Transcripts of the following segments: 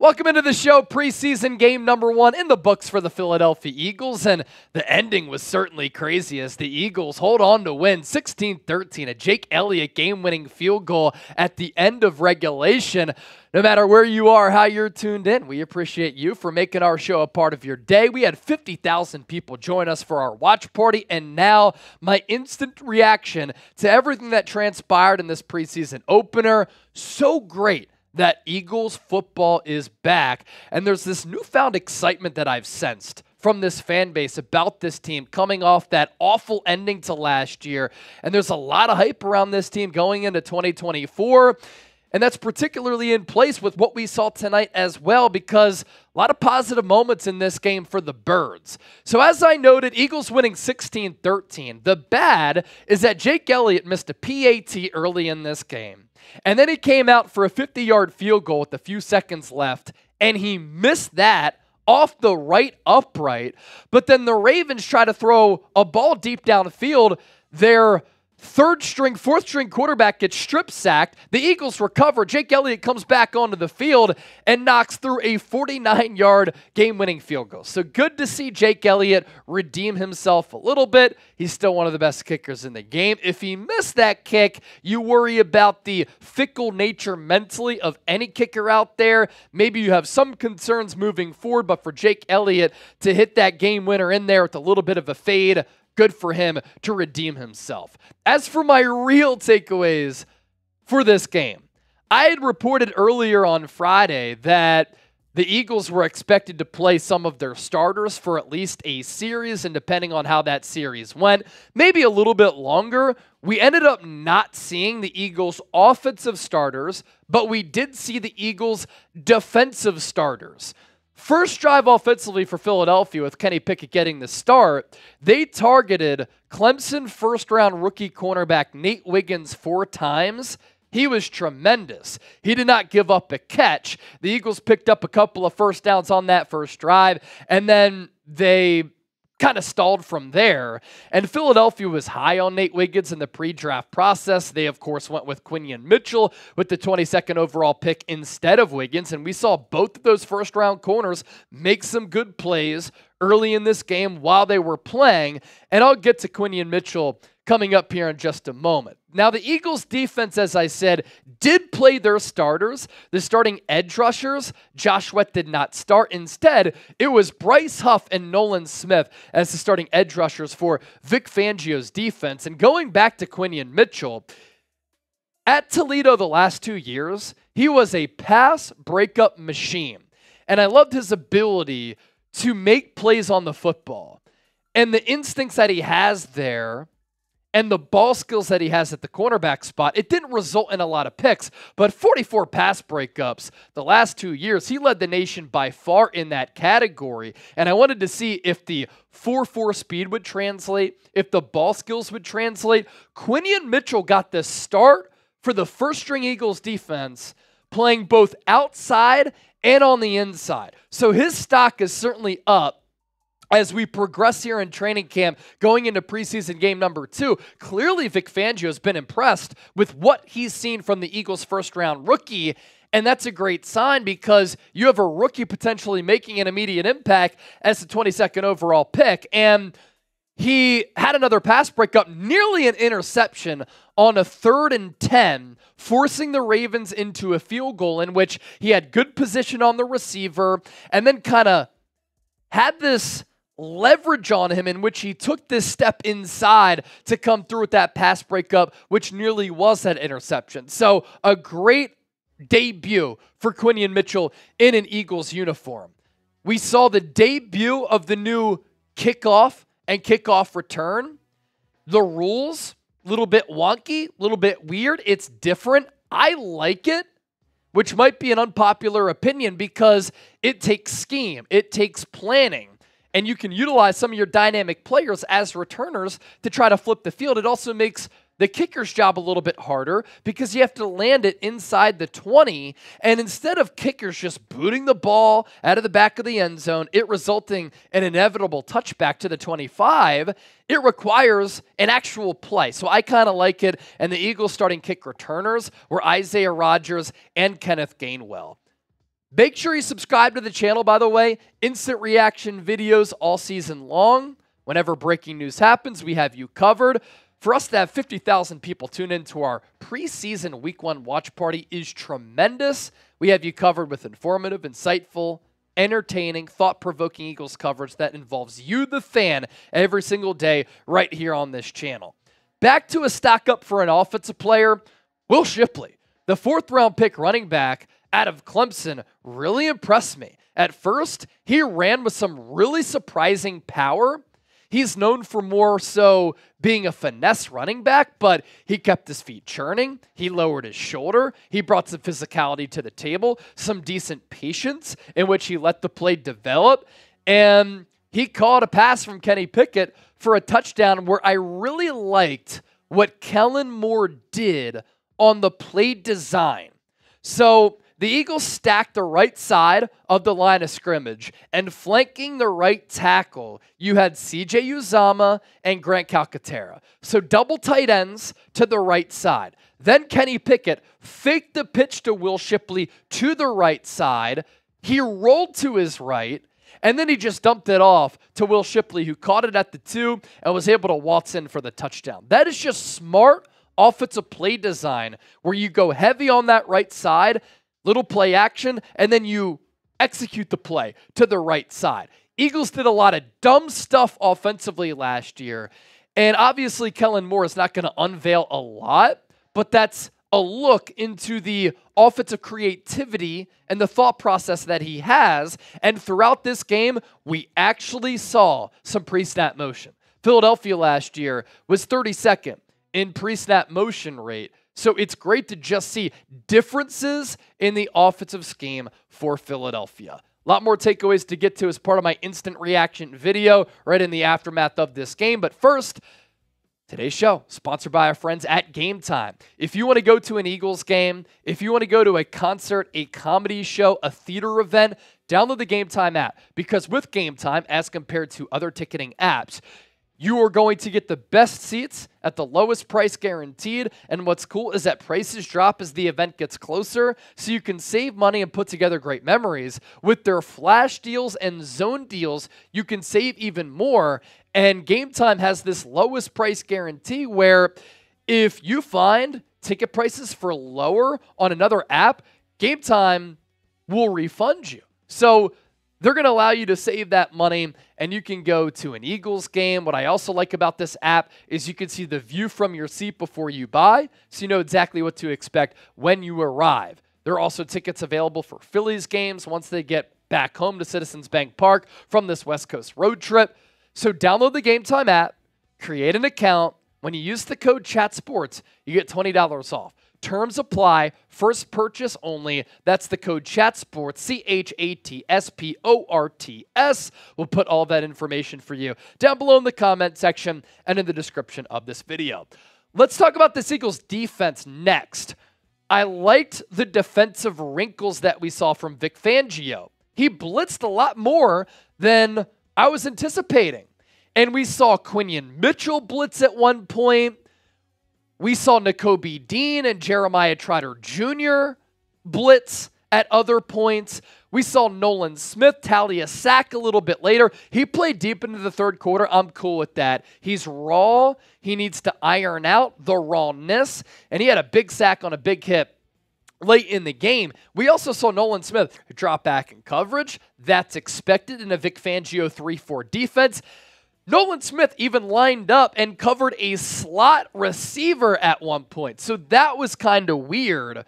Welcome into the show, preseason game number 1 in the books for the Philadelphia Eagles, and the ending was certainly crazy as the Eagles hold on to win 16-13, a Jake Elliott game-winning field goal at the end of regulation. No matter where you are, how you're tuned in, we appreciate you for making our show a part of your day. We had 50,000 people join us for our watch party, and now my instant reaction to everything that transpired in this preseason opener, so great that Eagles football is back, and there's this newfound excitement that I've sensed from this fan base about this team coming off that awful ending to last year, and there's a lot of hype around this team going into 2024, and that's particularly in place with what we saw tonight as well, because a lot of positive moments in this game for the Birds. So as I noted, Eagles winning 16-13. The bad is that Jake Elliott missed a PAT early in this game. And then he came out for a 50-yard field goal with a few seconds left, and he missed that off the right upright. But then the Ravens try to throw a ball deep downfield. Their fourth-string quarterback gets strip-sacked. The Eagles recover. Jake Elliott comes back onto the field and knocks through a 49-yard game-winning field goal. So good to see Jake Elliott redeem himself a little bit. He's still one of the best kickers in the game. If he missed that kick, you worry about the fickle nature mentally of any kicker out there. Maybe you have some concerns moving forward, but for Jake Elliott to hit that game winner in there with a little bit of a fade, good for him to redeem himself. As for my real takeaways for this game, I had reported earlier on Friday that the Eagles were expected to play some of their starters for at least a series, and depending on how that series went, maybe a little bit longer. We ended up not seeing the Eagles' offensive starters, but we did see the Eagles' defensive starters. First drive offensively for Philadelphia with Kenny Pickett getting the start, they targeted Clemson first-round rookie cornerback Nate Wiggins 4 times. He was tremendous. He did not give up a catch. The Eagles picked up a couple of first downs on that first drive, and then they kind of stalled from there. And Philadelphia was high on Nate Wiggins in the pre-draft process. They, of course, went with Quinyon Mitchell with the 22nd overall pick instead of Wiggins. And we saw both of those first-round corners make some good plays early in this game while they were playing. And I'll get to Quinyon Mitchell coming up here in just a moment. Now, the Eagles defense, as I said, did play their starters. The starting edge rushers, Josh Sweat did not start. Instead, it was Bryce Huff and Nolan Smith as the starting edge rushers for Vic Fangio's defense. And going back to Quinyon Mitchell, at Toledo the last 2 years, he was a pass breakup machine. And I loved his ability to make plays on the football. And the instincts that he has there, and the ball skills that he has at the cornerback spot, it didn't result in a lot of picks, but 44 pass breakups the last 2 years. He led the nation by far in that category, and I wanted to see if the 4.4 speed would translate, if the ball skills would translate. Quinyon Mitchell got the start for the first-string Eagles defense, playing both outside and on the inside. So his stock is certainly up as we progress here in training camp going into preseason game number 2. Clearly, Vic Fangio has been impressed with what he's seen from the Eagles' first-round rookie, and that's a great sign because you have a rookie potentially making an immediate impact as the 22nd overall pick, and he had another pass breakup, nearly an interception on a 3rd and 10, forcing the Ravens into a field goal in which he had good position on the receiver and then kind of had this leverage on him in which he took this step inside to come through with that pass breakup, which nearly was that interception. So a great debut for Quinyon Mitchell in an Eagles uniform. We saw the debut of the new kickoff and kickoff return. The rules, a little bit wonky, a little bit weird. It's different. I like it, which might be an unpopular opinion because it takes scheme. It takes planning. And you can utilize some of your dynamic players as returners to try to flip the field. It also makes the kicker's job a little bit harder because you have to land it inside the 20. And instead of kickers just booting the ball out of the back of the end zone, it resulting in an inevitable touchback to the 25, it requires an actual play. So I kind of like it. And the Eagles starting kick returners were Isaiah Rodgers and Kenneth Gainwell. Make sure you subscribe to the channel, by the way. Instant reaction videos all season long. Whenever breaking news happens, we have you covered. For us to have 50,000 people tune into our preseason week 1 watch party is tremendous. We have you covered with informative, insightful, entertaining, thought-provoking Eagles coverage that involves you, the fan, every single day right here on this channel. Back to a stock up for an offensive player, Will Shipley, the 4th-round pick running back out of Clemson, really impressed me. At first, he ran with some really surprising power. He's known for more so being a finesse running back, but he kept his feet churning. He lowered his shoulder. He brought some physicality to the table, some decent patience in which he let the play develop. And he caught a pass from Kenny Pickett for a touchdown where I really liked what Kellen Moore did on the play design. So the Eagles stacked the right side of the line of scrimmage, and flanking the right tackle, you had CJ Uzomah and Grant Calcaterra. So double tight ends to the right side. Then Kenny Pickett faked the pitch to Will Shipley to the right side. He rolled to his right, and then he just dumped it off to Will Shipley, who caught it at the 2 and was able to waltz in for the touchdown. That is just smart offensive play design where you go heavy on that right side, little play action, and then you execute the play to the right side. Eagles did a lot of dumb stuff offensively last year, and obviously Kellen Moore is not going to unveil a lot, but that's a look into the offensive creativity and the thought process that he has, and throughout this game, we actually saw some pre-snap motion. Philadelphia last year was 32nd in pre-snap motion rate. So it's great to just see differences in the offensive scheme for Philadelphia. A lot more takeaways to get to as part of my instant reaction video right in the aftermath of this game. But first, today's show sponsored by our friends at Game Time. If you want to go to an Eagles game, if you want to go to a concert, a comedy show, a theater event, download the Game Time app. Because with Game Time, as compared to other ticketing apps, you are going to get the best seats at the lowest price guaranteed. And what's cool is that prices drop as the event gets closer, so you can save money and put together great memories. With their flash deals and zone deals, you can save even more. And Game Time has this lowest price guarantee where if you find ticket prices for lower on another app, Game Time will refund you. So they're going to allow you to save that money, and you can go to an Eagles game. What I also like about this app is you can see the view from your seat before you buy, so you know exactly what to expect when you arrive. There are also tickets available for Phillies games once they get back home to Citizens Bank Park from this West Coast road trip. So download the Game Time app, create an account. When you use the code CHATSPORTS, you get $20 off. Terms apply. First purchase only. That's the code CHATSPORTS, CHATSPORTS. We'll put all that information for you down below in the comment section and in the description of this video. Let's talk about this Eagles defense next. I liked the defensive wrinkles that we saw from Vic Fangio. He blitzed a lot more than I was anticipating. And we saw Quinyon Mitchell blitz at one point. We saw Nakobe Dean and Jeremiah Trotter Jr. blitz at other points. We saw Nolan Smith tally a sack a little bit later. He played deep into the third quarter. I'm cool with that. He's raw. He needs to iron out the rawness. And he had a big sack on a big hit late in the game. We also saw Nolan Smith drop back in coverage. That's expected in a Vic Fangio 3-4 defense. Nolan Smith even lined up and covered a slot receiver at one point. So that was kind of weird.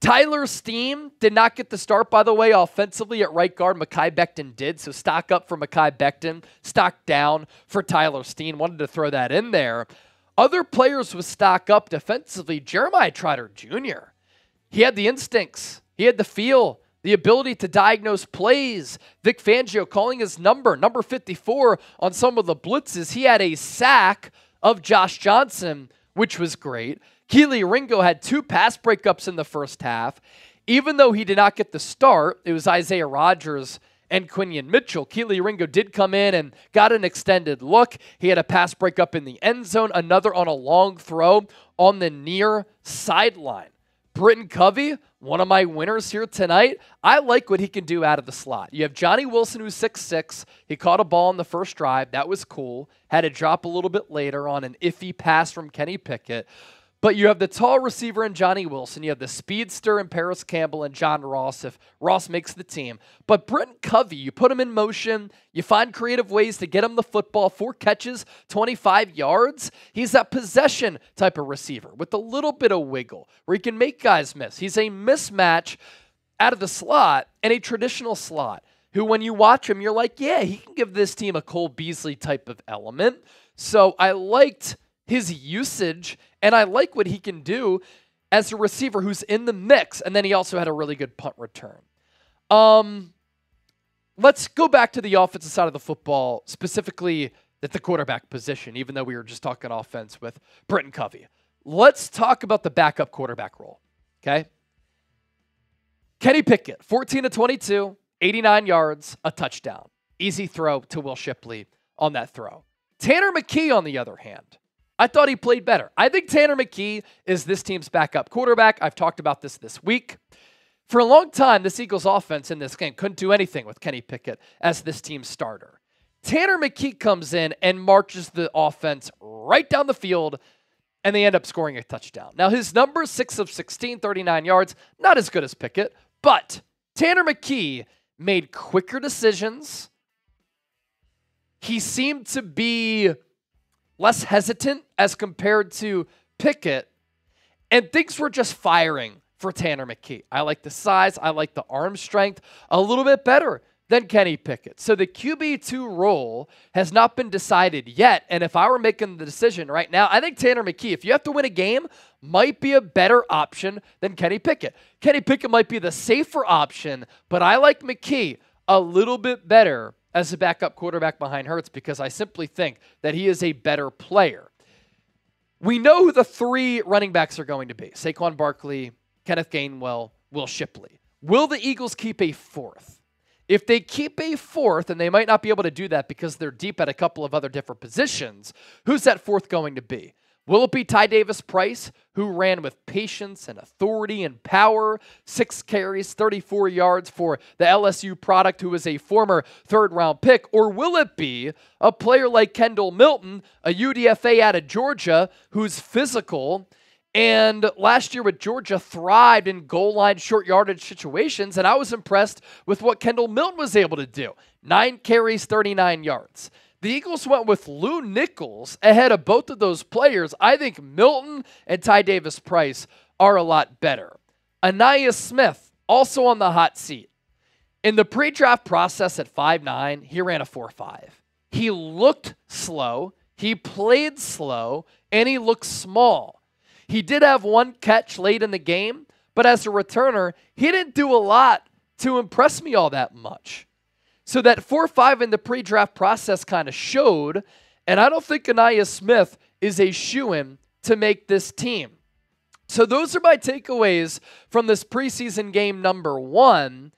Tyler Steen did not get the start, by the way, offensively at right guard. Mekhi Becton did. So stock up for Mekhi Becton, stock down for Tyler Steen. Wanted to throw that in there. Other players with stock up defensively, Jeremiah Trotter Jr. He had the instincts. He had the feel. The ability to diagnose plays. Vic Fangio calling his number 54 on some of the blitzes. He had a sack of Josh Johnson, which was great. Kelee Ringo had 2 pass breakups in the first half. Even though he did not get the start, it was Isaiah Rodgers and Quinyon Mitchell. Kelee Ringo did come in and got an extended look. He had a pass breakup in the end zone, another on a long throw on the near sideline. Britton Covey, one of my winners here tonight. I like what he can do out of the slot. You have Johnny Wilson, who's 6'6". He caught a ball on the first drive. That was cool. Had to drop a little bit later on an iffy pass from Kenny Pickett. But you have the tall receiver in Johnny Wilson. You have the speedster in Paris Campbell and John Ross if Ross makes the team. But Britton Covey, you put him in motion. You find creative ways to get him the football. 4 catches, 25 yards. He's that possession type of receiver with a little bit of wiggle where he can make guys miss. He's a mismatch out of the slot and a traditional slot who, when you watch him, you're like, yeah, he can give this team a Cole Beasley type of element. So I liked his usage, and I like what he can do as a receiver who's in the mix, and then he also had a really good punt return. Let's go back to the offensive side of the football, specifically at the quarterback position, even though we were just talking offense with Britton Covey. Let's talk about the backup quarterback role, okay? Kenny Pickett, 14 to 22, 89 yards, a touchdown. Easy throw to Will Shipley on that throw. Tanner McKee, on the other hand, I thought he played better. I think Tanner McKee is this team's backup quarterback. I've talked about this week. For a long time, this Eagles offense in this game couldn't do anything with Kenny Pickett as this team's starter. Tanner McKee comes in and marches the offense right down the field, and they end up scoring a touchdown. Now, his numbers, 6 of 16, 39 yards, not as good as Pickett, but Tanner McKee made quicker decisions. He seemed to be less hesitant as compared to Pickett, and things were just firing for Tanner McKee. I like the size. I like the arm strength a little bit better than Kenny Pickett. So the QB2 role has not been decided yet, and if I were making the decision right now, I think Tanner McKee, if you have to win a game, might be a better option than Kenny Pickett. Kenny Pickett might be the safer option, but I like McKee a little bit better as a backup quarterback behind Hurts because I simply think that he is a better player. We know who the 3 running backs are going to be. Saquon Barkley, Kenneth Gainwell, Will Shipley. Will the Eagles keep a 4th? If they keep a 4th, and they might not be able to do that because they're deep at a couple of other different positions, who's that 4th going to be? Will it be Ty Davis-Price, who ran with patience and authority and power, 6 carries, 34 yards for the LSU product, who is a former 3rd-round pick? Or will it be a player like Kendall Milton, a UDFA out of Georgia, who's physical, and last year with Georgia thrived in goal line short yardage situations, and I was impressed with what Kendall Milton was able to do. 9 carries, 39 yards. The Eagles went with Lou Nichols ahead of both of those players. I think Milton and Ty Davis-Price are a lot better. Anaya Smith, also on the hot seat. In the pre-draft process at 5'9", he ran a 4.5. He looked slow, he played slow, and he looked small. He did have 1 catch late in the game, but as a returner, he didn't do a lot to impress me all that much. So that 4.5 in the pre-draft process kind of showed, and I don't think Anaya Smith is a shoo-in to make this team. So those are my takeaways from this preseason game number 1.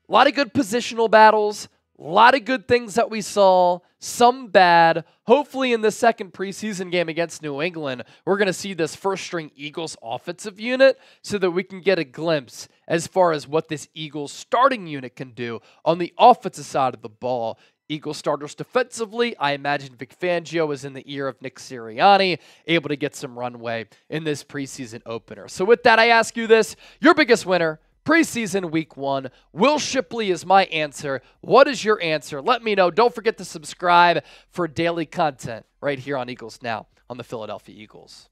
A lot of good positional battles, a lot of good things that we saw, some bad. Hopefully in the second preseason game against New England, we're going to see this first-string Eagles offensive unit so that we can get a glimpse as far as what this Eagles starting unit can do on the offensive side of the ball. Eagles starters defensively, I imagine Vic Fangio is in the ear of Nick Sirianni, able to get some runway in this preseason opener. So with that, I ask you this, your biggest winner, preseason week 1. Will Shipley is my answer. What is your answer? Let me know. Don't forget to subscribe for daily content right here on Eagles Now on the Philadelphia Eagles.